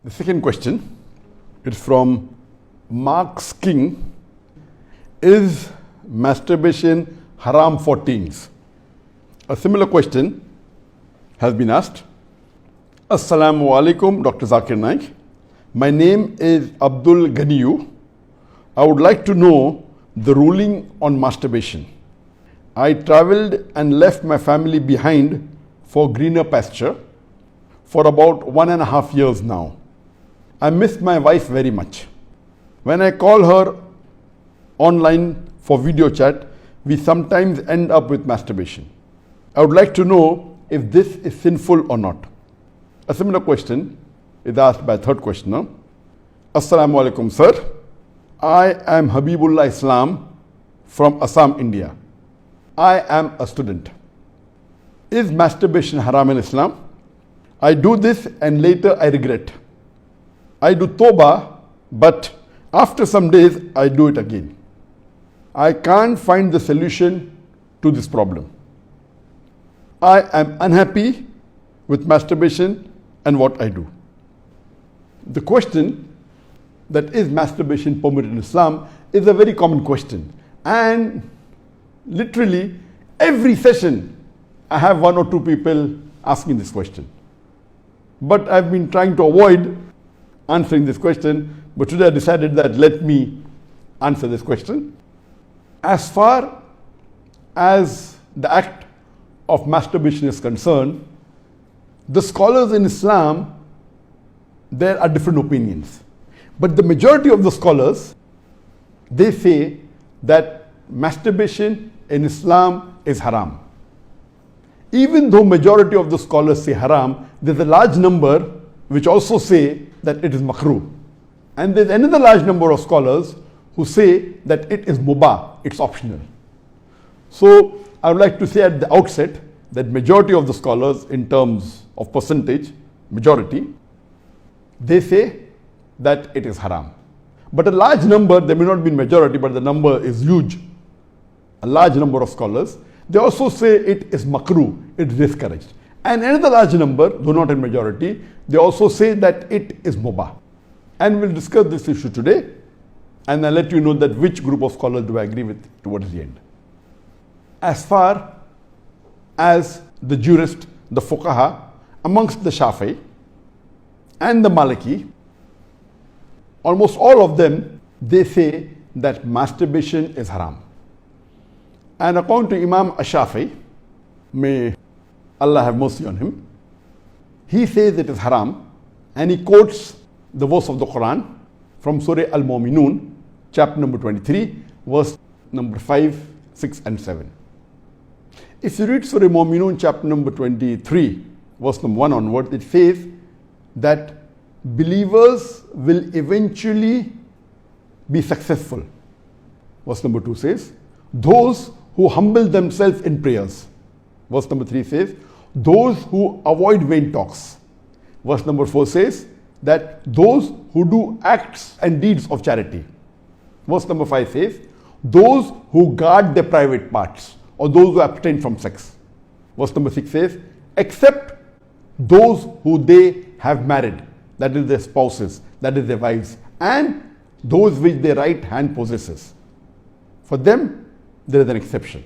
The second question is from Mark's King. Is masturbation haram for teens? A similar question has been asked. Assalamu alaikum, Dr. Zakir Naik. My name is Abdul Ganiyu. I would like to know the ruling on masturbation. I traveled and left my family behind for greener pasture for about 1.5 years now. I miss my wife very much. When I call her online for video chat, we sometimes end up with masturbation. I would like to know if this is sinful or not. A similar question is asked by a third questioner. Assalamu alaikum, sir. I am Habibullah Islam from Assam, India. I am a student. Is masturbation haram in Islam? I do this and later I regret. I do tawbah, but after some days I do it again. I can't find the solution to this problem. I am unhappy with masturbation and what I do. The question that is masturbation permitted in Islam is a very common question, and literally every session I have 1 or 2 people asking this question. But I've been trying to avoid answering this question, but today I decided that let me answer this question. As far as the act of masturbation is concerned, the scholars in Islam, there are different opinions. But the majority of the scholars, they say that masturbation in Islam is haram. Even though majority of the scholars say haram, there's a large number which also say that it is makrooh. And there's another large number of scholars who say that it is mubah, it's optional. So I would like to say at the outset that majority of the scholars, in terms of percentage, majority, they say that it is haram. But a large number, there may not be majority, but the number is huge. A large number of scholars, they also say it is makrooh, it is discouraged. And another large number, though not in majority, they also say that it is mubah. And we'll discuss this issue today, and I'll let you know that which group of scholars do I agree with towards the end. As far as the jurist, the fuqaha, amongst the Shafi'i and the Maliki, almost all of them, they say that masturbation is haram. And according to Imam Ash-Shafi'i, may Allah have mercy on him, he says it is haram, and he quotes the verse of the Quran from Surah Al-Mu'minun, chapter number 23, verse number 5, 6 and 7. If you read Surah Al-Mu'minun, chapter number 23, verse number 1 onward, it says that believers will eventually be successful. Verse number 2 says, those who humble themselves in prayers. Verse number 3 says, those who avoid vain talks. Verse number 4 says that those who do acts and deeds of charity. Verse number 5 says, those who guard their private parts, or those who abstain from sex. Verse number 6 says, except those who they have married, that is their spouses, that is their wives, and those which their right hand possesses. For them, there is an exception.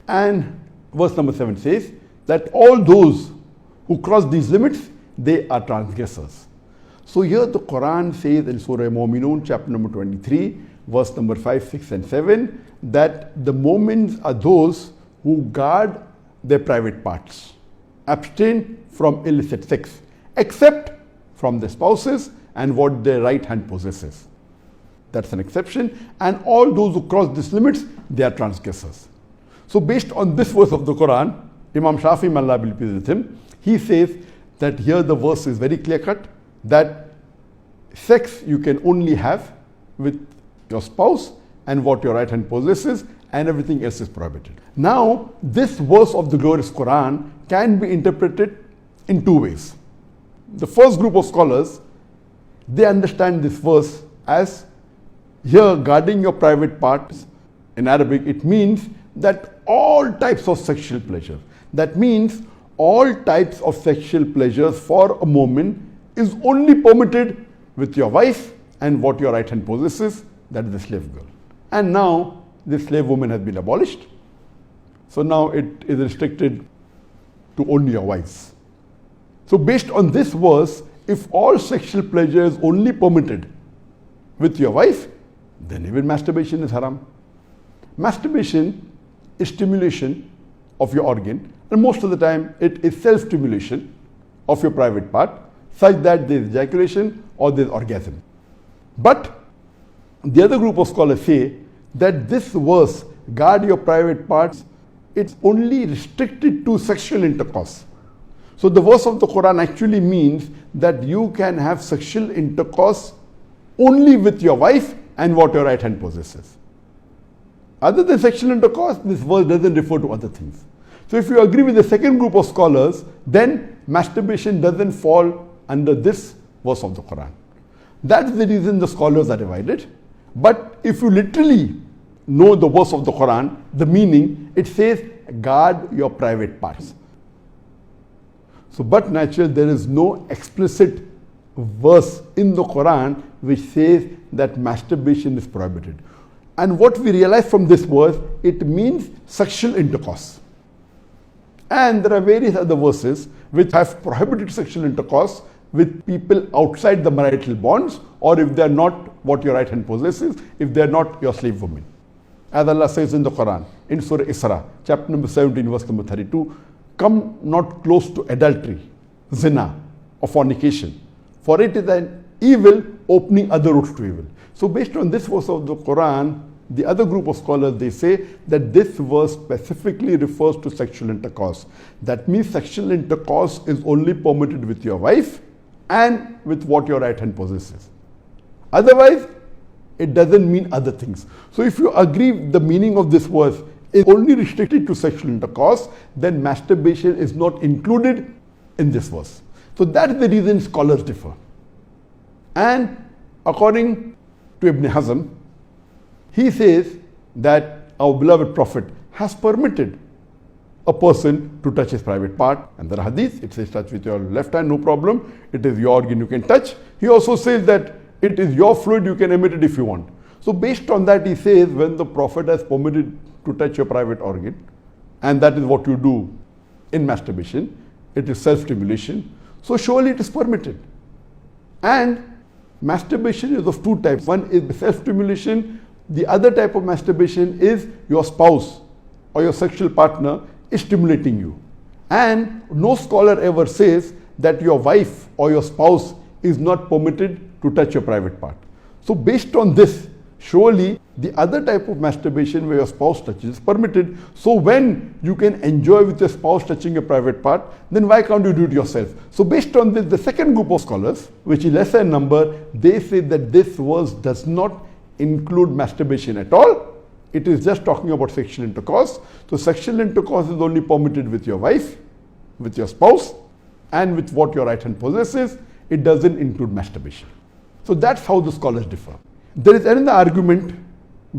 And verse number 7 says that all those who cross these limits, they are transgressors. So here the Quran says in Surah Al-Mu'minun, chapter number 23, verse number 5, 6 and 7, that the mu'mins are those who guard their private parts, abstain from illicit sex, except from their spouses and what their right hand possesses. That's an exception. And all those who cross these limits, they are transgressors. So based on this verse of the Quran, Imam Shafi'i, may Allah be pleased with him, he says that here the verse is very clear cut, that sex you can only have with your spouse and what your right hand possesses, and everything else is prohibited. Now, this verse of the glorious Quran can be interpreted in 2 ways. The first group of scholars, they understand this verse as here guarding your private parts. In Arabic, it means that all types of sexual pleasure, that means all types of sexual pleasures for a moment is only permitted with your wife and what your right hand possesses, that is the slave girl. And now the slave woman has been abolished. So now it is restricted to only your wives. So based on this verse, if all sexual pleasure is only permitted with your wife, then even masturbation is haram. Masturbation is stimulation of your organ, and most of the time it is self-stimulation of your private part, such that there is ejaculation or there is orgasm. But the other group of scholars say that this verse, guard your private parts, it's only restricted to sexual intercourse. So the verse of the Quran actually means that you can have sexual intercourse only with your wife and what your right hand possesses. Other than sexual intercourse, this verse doesn't refer to other things. So if you agree with the second group of scholars, then masturbation doesn't fall under this verse of the Quran. That's the reason the scholars are divided. But if you literally know the verse of the Quran, the meaning, it says, guard your private parts. So, but naturally, there is no explicit verse in the Quran which says that masturbation is prohibited. And what we realize from this verse, it means sexual intercourse. And there are various other verses which have prohibited sexual intercourse with people outside the marital bonds, or if they are not what your right hand possesses, if they are not your slave woman. As Allah says in the Quran, in Surah Isra, chapter number 17, verse number 32, come not close to adultery, zina, or fornication, for it is an evil opening other routes to evil. So based on this verse of the Quran, the other group of scholars, they say that this verse specifically refers to sexual intercourse. That means sexual intercourse is only permitted with your wife and with what your right hand possesses. Otherwise, it doesn't mean other things. So if you agree the meaning of this verse is only restricted to sexual intercourse, then masturbation is not included in this verse. So that's the reason scholars differ. And according to Ibn Hazm, he says that our beloved Prophet has permitted a person to touch his private part. And there are hadith, it says touch with your left hand, no problem. It is your organ, you can touch. He also says that it is your fluid, you can emit it if you want. So based on that, he says when the Prophet has permitted to touch your private organ, and that is what you do in masturbation, it is self-stimulation, so surely it is permitted. And masturbation is of two types. One is self-stimulation. The other type of masturbation is your spouse or your sexual partner is stimulating you. And no scholar ever says that your wife or your spouse is not permitted to touch your private part. So based on this, surely the other type of masturbation where your spouse touches is permitted. So when you can enjoy with your spouse touching your private part, then why can't you do it yourself? So based on this, the second group of scholars, which is lesser in number, they say that this verse does not include masturbation at all. It is just talking about sexual intercourse. So sexual intercourse is only permitted with your wife, with your spouse, and with what your right hand possesses. It doesn't include masturbation. So that's how the scholars differ. There is another argument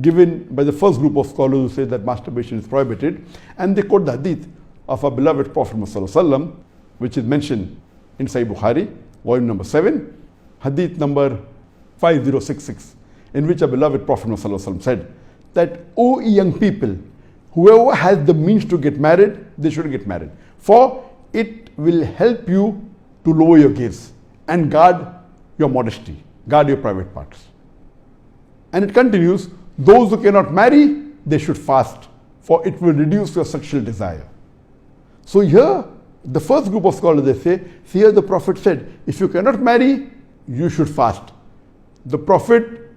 given by the first group of scholars who say that masturbation is prohibited, and they quote the hadith of our beloved Prophet ﷺ, which is mentioned in Sahih Bukhari, volume number 7, hadith number 5066, in which our beloved Prophet ﷺ said that, O young people, whoever has the means to get married, they should get married, for it will help you to lower your gaze and guard your modesty, guard your private parts. And it continues, those who cannot marry, they should fast, for it will reduce your sexual desire. So here, the first group of scholars, they say, see here the Prophet said, if you cannot marry, you should fast. The Prophet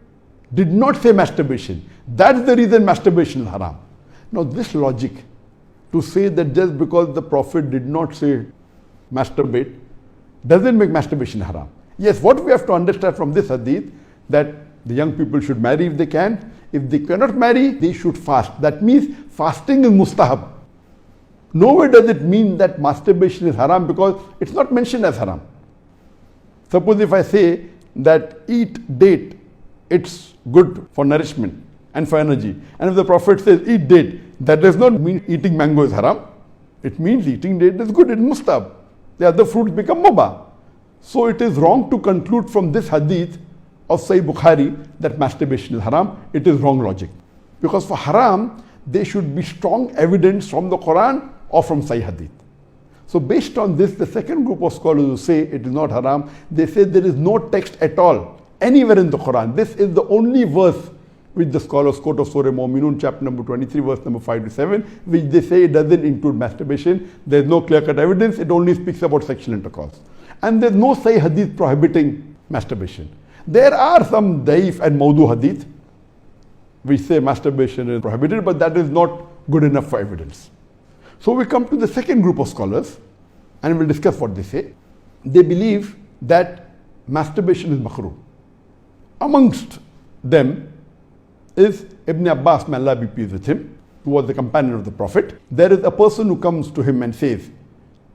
did not say masturbation. That's the reason masturbation is haram. Now this logic, to say that just because the Prophet did not say masturbate, doesn't make masturbation haram. Yes, what we have to understand from this hadith, that the young people should marry if they can. If they cannot marry, they should fast. That means fasting is mustahab. Nowhere does it mean that masturbation is haram, because it's not mentioned as haram. Suppose if I say that eat date, it's good for nourishment and for energy. And if the Prophet says eat date, that does not mean eating mango is haram. It means eating date is good, it's mustahab. The other fruits become mubah. So it is wrong to conclude from this hadith of Sahih Bukhari that masturbation is haram. It is wrong logic. Because for haram, there should be strong evidence from the Quran or from Sahih hadith. So based on this, the second group of scholars who say it is not haram, they say there is no text at all anywhere in the Quran. This is the only verse which the scholars quote of Surah Mu'minun, chapter number 23, verse number 5 to 7, which they say it doesn't include masturbation. There is no clear-cut evidence. It only speaks about sexual intercourse. And there is no Sahih hadith prohibiting masturbation. There are some daif and mawdu hadith which say masturbation is prohibited, but that is not good enough for evidence. So we come to the second group of scholars and we'll discuss what they say. They believe that masturbation is makrooh. Amongst them is Ibn Abbas, may Allah be pleased with him, who was the companion of the Prophet. There is a person who comes to him and says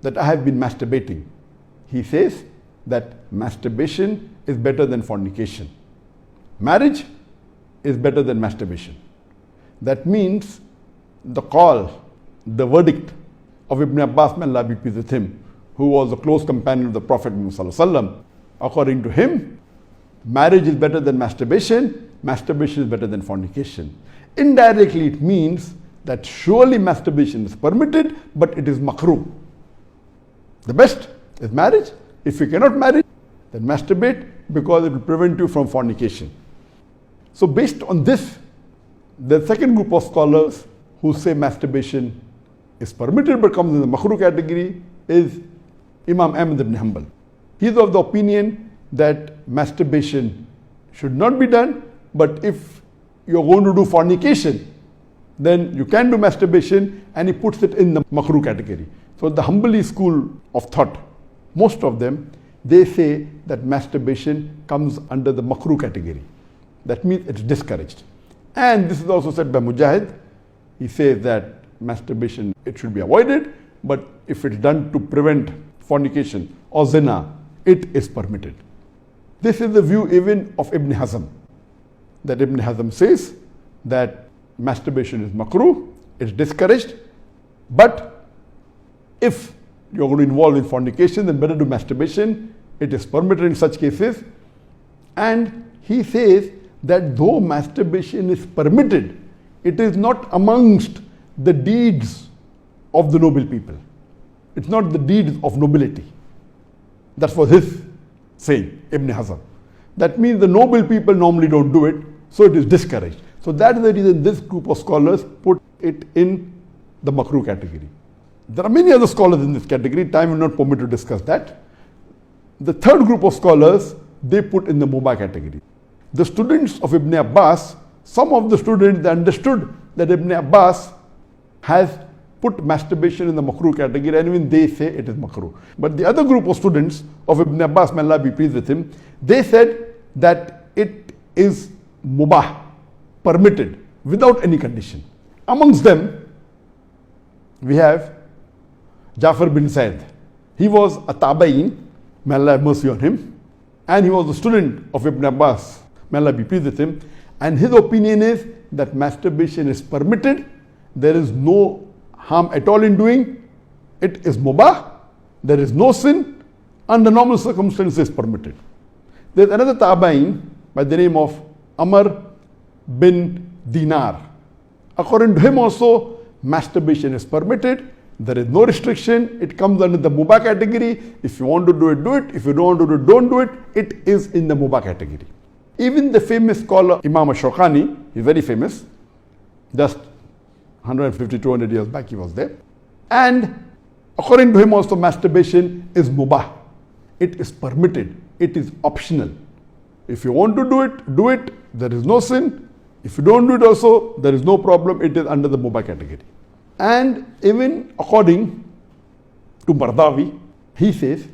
that I have been masturbating. He says that masturbation is better than fornication. Marriage is better than masturbation. That means the call, the verdict of Ibn Abbas, may Allah be pleased with him, who was a close companion of the Prophet Muhammad, according to him, marriage is better than masturbation, masturbation is better than fornication. Indirectly it means that surely masturbation is permitted, but it is makrooh. The best is marriage. If you cannot marry, then masturbate, because it will prevent you from fornication. So based on this, the second group of scholars who say masturbation is permitted but comes in the makrooh category is Imam Ahmad ibn Hanbal. He is of the opinion that masturbation should not be done, but if you're going to do fornication, then you can do masturbation, and he puts it in the makrooh category. So the Hanbali school of thought, most of them, they say that masturbation comes under the makrooh category. That means it's discouraged. And this is also said by Mujahid. He says that masturbation, it should be avoided, but if it's done to prevent fornication or zina, it is permitted. This is the view even of Ibn Hazm, that Ibn Hazm says that masturbation is makrooh, it's discouraged, but if you're going to involve in fornication, then better do masturbation, it is permitted in such cases. And he says that though masturbation is permitted, it is not amongst the deeds of the noble people. It's not the deeds of nobility. That was his saying, Ibn Hazm. That means the noble people normally don't do it, so it is discouraged. So that is the reason this group of scholars put it in the makrooh category. There are many other scholars in this category. Time will not permit to discuss that. The third group of scholars, they put in the mubah category. The students of Ibn Abbas, some of the students, they understood that Ibn Abbas has put masturbation in the makrooh category, and even they say it is makrooh. But the other group of students of Ibn Abbas, may Allah be pleased with him, they said that it is mubah, permitted, without any condition. Amongst them, we have Jafar bin Said. He was a tabain, may Allah have mercy on him, and he was a student of Ibn Abbas, may Allah be pleased with him, and his opinion is that masturbation is permitted, there is no harm at all in doing, it is mubah, there is no sin, under normal circumstances permitted. There is another tabain by the name of Amr bin Dinar. According to him also, masturbation is permitted, there is no restriction, it comes under the mubah category. If you want to do it, do it. If you don't want to do it, don't do it. It is in the mubah category. Even the famous scholar Imam Shawkani, he's very famous, just 150, 200 years back he was there. And according to him also, masturbation is mubah. It is permitted. It is optional. If you want to do it, do it. There is no sin. If you don't do it also, there is no problem. It is under the mubah category. And even according to Mardawi, he says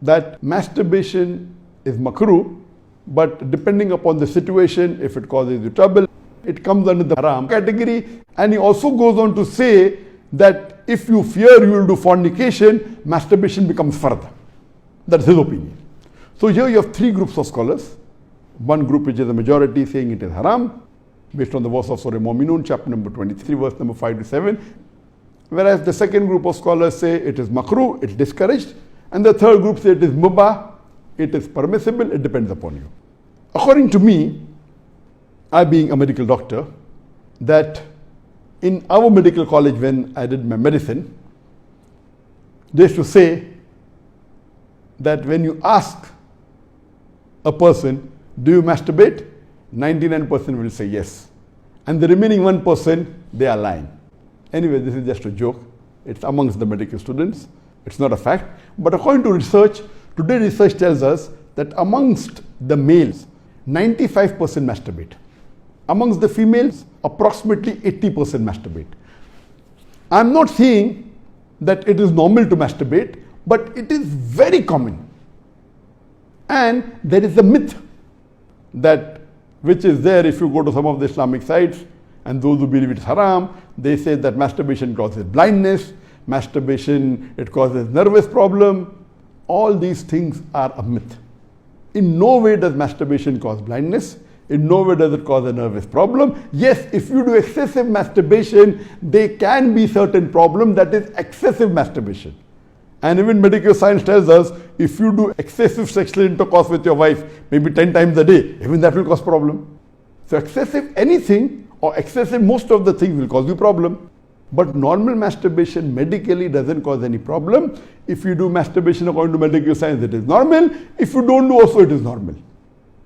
that masturbation is makrooh, but depending upon the situation, if it causes you trouble, it comes under the Haraam category. And he also goes on to say that if you fear you will do fornication, masturbation becomes fard. That's his opinion. So here you have three groups of scholars. One group which is the majority saying it is haram, based on the verse of Surah Mu'minun, chapter number 23, verse number 5 to 7. Whereas the second group of scholars say it is makrooh, it's discouraged. And the third group say it is mubah, it is permissible, it depends upon you. According to me, I being a medical doctor, that in our medical college when I did my medicine, they used to say that when you ask a person, do you masturbate? 99% will say yes. And the remaining 1%, they are lying. Anyway, this is just a joke. It's amongst the medical students. It's not a fact. But according to research, today research tells us that amongst the males, 95% masturbate. Amongst the females, approximately 80% masturbate. I'm not saying that it is normal to masturbate, but it is very common. And there is a myth that which is there if you go to some of the Islamic sites, and those who believe it's haram, they say that masturbation causes blindness, masturbation, it causes nervous problem. All these things are a myth. In no way does masturbation cause blindness. In no way does it cause a nervous problem. Yes, if you do excessive masturbation, there can be certain problem, that is excessive masturbation. And even medical science tells us, if you do excessive sexual intercourse with your wife, maybe 10 times a day, even that will cause problem. So excessive anything or excessive most of the things will cause you problem. But normal masturbation medically doesn't cause any problem. If you do masturbation according to medical science, it is normal. If you don't do also, it is normal.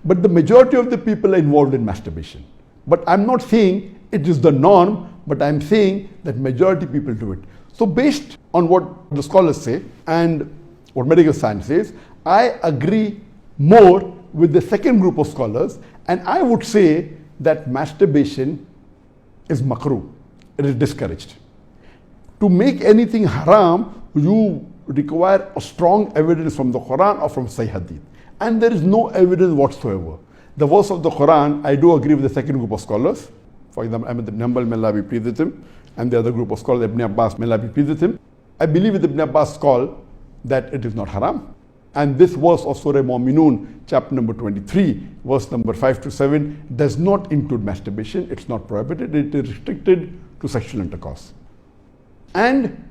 But the majority of the people are involved in masturbation. But I'm not saying it is the norm, but I'm saying that majority people do it. So based on what the scholars say and what medical science says, I agree more with the second group of scholars, and I would say that masturbation is makrooh. It is discouraged. To make anything haram, you require a strong evidence from the Quran or from Sahih Hadith. And there is no evidence whatsoever. The verse of the Quran, I do agree with the second group of scholars. For example, Ahmad ibn Hanbal, may Allah be pleased with him, and the other group of scholars, Ibn Abbas, may Allah be pleased with him. I believe with Ibn Abbas' call that it is not haram. And this verse of Surah Mu'minun, chapter number 23, verse number 5 to 7, does not include masturbation. It's not prohibited. It is restricted to sexual intercourse. And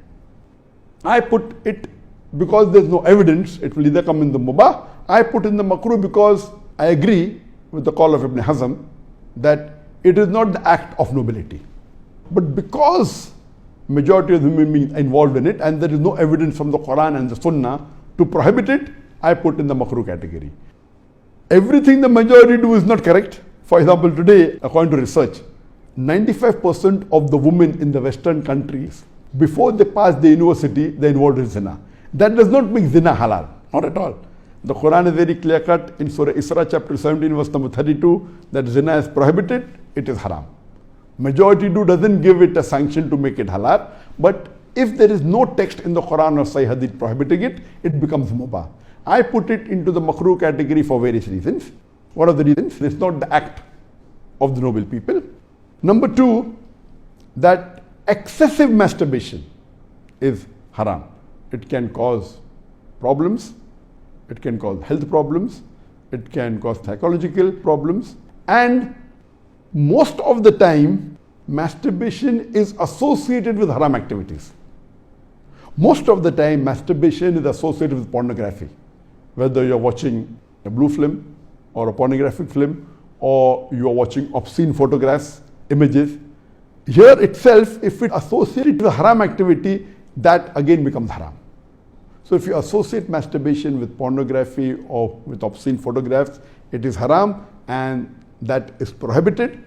I put it because there's no evidence, it will either come in the mubah. I put in the makrooh because I agree with the call of Ibn Hazm that it is not the act of nobility. But because majority of the human beings are involved in it and there is no evidence from the Quran and the Sunnah to prohibit it, I put in the makrooh category. Everything the majority do is not correct. For example, today, according to research, 95% of the women in the Western countries, before they pass the university, they are involved in zina. That does not make zina halal, not at all. The Quran is very clear cut in Surah Isra chapter 17 verse number 32 that zina is prohibited, it is haram. Majority doesn't give it a sanction to make it halal, but if there is no text in the Quran or Sahih Hadith prohibiting it, it becomes mubah. I put it into the makrooh category for various reasons. What are the reasons? It's not the act of the noble people. Number two, that excessive masturbation is haram. It can cause problems, it can cause health problems, it can cause psychological problems, and most of the time masturbation is associated with haram activities. Most of the time masturbation is associated with pornography, whether you're watching a blue film or a pornographic film, or you are watching obscene photographs, images. Here itself, if it associated with a haram activity, that again becomes haram. So if you associate masturbation with pornography or with obscene photographs, it is haram and that is prohibited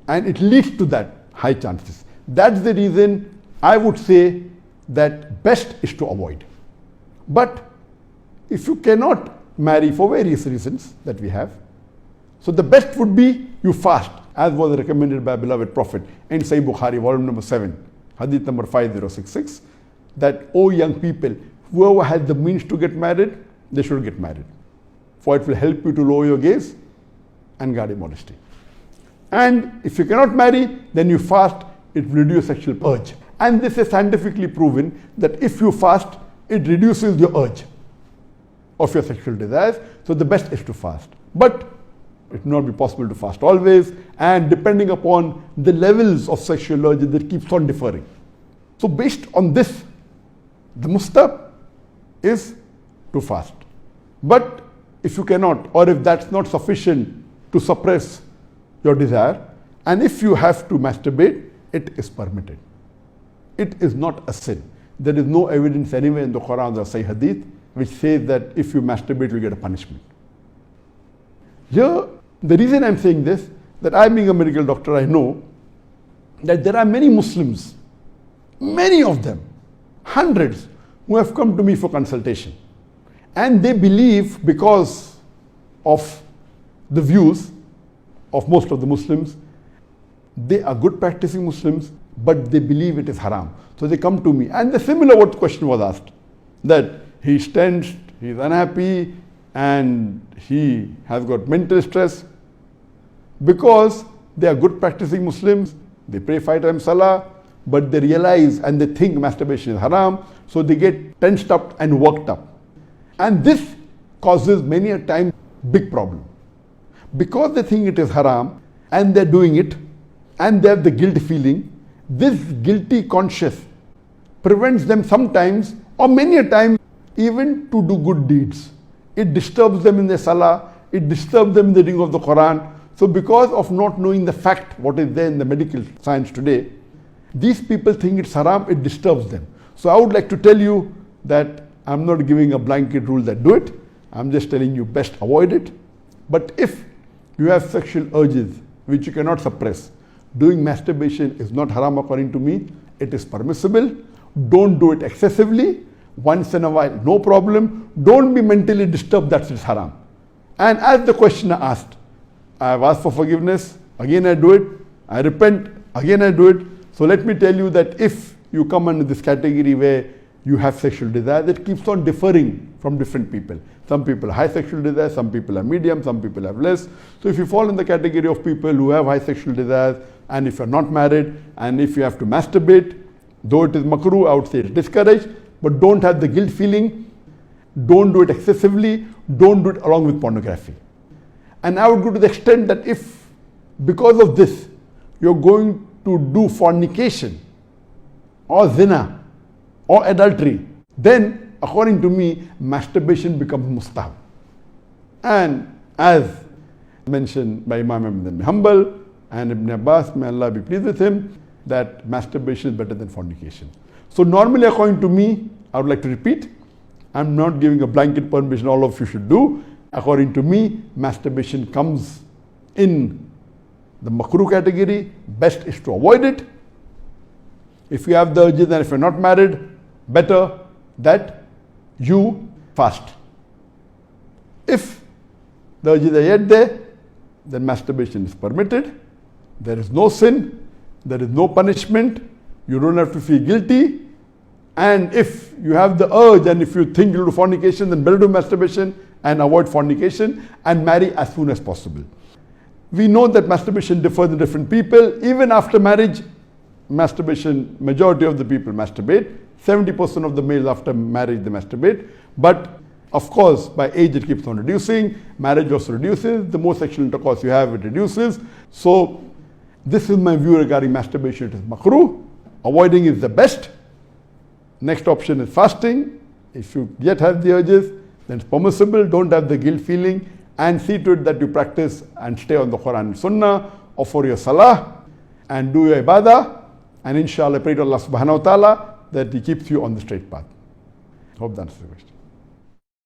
and it leads to that high chances. That's the reason I would say that best is to avoid. But if you cannot marry for various reasons that we have, so the best would be you fast, as was recommended by beloved Prophet in Sahih Bukhari, volume number 7, hadith number 5066, that, O young people, whoever has the means to get married, they should get married. For it will help you to lower your gaze and guard your modesty. And if you cannot marry, then you fast, it will reduce sexual urge. And this is scientifically proven that if you fast, it reduces your urge of your sexual desires. So the best is to fast. But it will not be possible to fast always, and depending upon the levels of sexual urge, that keeps on differing. So based on this, the mustahab is to fast. But if you cannot, or if that's not sufficient to suppress your desire, and if you have to masturbate, it is permitted. It is not a sin. There is no evidence anywhere in the Quran or Sahih Hadith which says that if you masturbate, you'll get a punishment. Here, the reason I'm saying this, that I being a medical doctor, I know that there are many Muslims, many of them, hundreds, who have come to me for consultation. And they believe, because of the views of most of the Muslims, they are good practicing Muslims, but they believe it is haram. So they come to me. And the similar what question was asked, that he's tensed, he's unhappy, and he has got mental stress. Because they are good practicing Muslims, they pray 5 times salah, but they realize and they think masturbation is haram, so they get tensed up and worked up. And this causes many a time big problem. Because they think it is haram and they're doing it and they have the guilt feeling, this guilty conscience prevents them sometimes or many a time even to do good deeds. It disturbs them in their salah, it disturbs them in the reading of the Quran. So because of not knowing the fact, what is there in the medical science today, these people think it's haram, it disturbs them. So I would like to tell you that I'm not giving a blanket rule that do it. I'm just telling you best avoid it. But if you have sexual urges which you cannot suppress, doing masturbation is not haram according to me. It is permissible. Don't do it excessively. Once in a while, no problem. Don't be mentally disturbed that it's haram. And as the questioner asked, I have asked for forgiveness. Again I do it. I repent. Again I do it. So let me tell you that if you come under this category where you have sexual desire, that keeps on differing from different people. Some people have high sexual desire, some people have medium, some people have less. So if you fall in the category of people who have high sexual desires, and if you're not married, and if you have to masturbate, though it is makrooh, I would say it's discouraged, but don't have the guilt feeling, don't do it excessively, don't do it along with pornography. And I would go to the extent that if, because of this, you're going to do fornication, or zina, or adultery, then according to me, masturbation becomes mustahab. And as mentioned by Imam Ahmad bin Hanbal and Ibn Abbas, may Allah be pleased with him, that masturbation is better than fornication. So normally according to me, I would like to repeat, I'm not giving a blanket permission all of you should do. According to me, masturbation comes in the makrooh category. Best is to avoid it. If you have the urges and if you're not married, better that you fast. If the urges are yet there, then masturbation is permitted. There is no sin, there is no punishment, you don't have to feel guilty. And if you have the urge and if you think you'll do fornication, then better do masturbation and avoid fornication and marry as soon as possible. We know that masturbation differs in different people. Even after marriage, masturbation, majority of the people masturbate. 70% of the males after marriage they masturbate. But of course, by age it keeps on reducing. Marriage also reduces. The more sexual intercourse you have, it reduces. So this is my view regarding masturbation. It is makrooh. Avoiding is the best. Next option is fasting. If you yet have the urges, then it's permissible. Don't have the guilt feeling, and see to it that you practice and stay on the Quran and Sunnah, offer your salah and do your ibadah, and inshallah pray to Allah subhanahu wa ta'ala that He keeps you on the straight path. Hope that answers the question.